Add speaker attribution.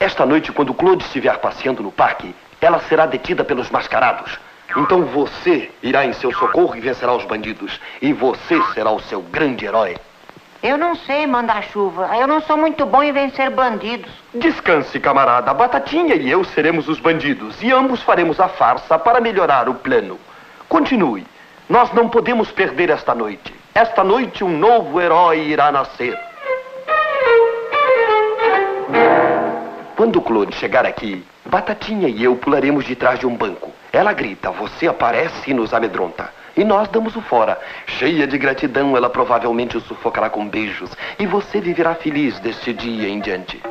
Speaker 1: Esta noite, quando Claude estiver passeando no parque, ela será detida pelos mascarados. Então você irá em seu socorro e vencerá os bandidos. E você será o seu grande herói.
Speaker 2: Eu não sei mandar chuva. Eu não sou muito bom em vencer bandidos.
Speaker 1: Descanse, camarada. A Batatinha e eu seremos os bandidos. E ambos faremos a farsa para melhorar o plano. Continue. Nós não podemos perder esta noite. Esta noite um novo herói irá nascer. Quando Claude chegar aqui, Batatinha e eu pularemos de trás de um banco. Ela grita, você aparece e nos amedronta. E nós damos o fora. Cheia de gratidão, ela provavelmente o sufocará com beijos. E você viverá feliz deste dia em diante.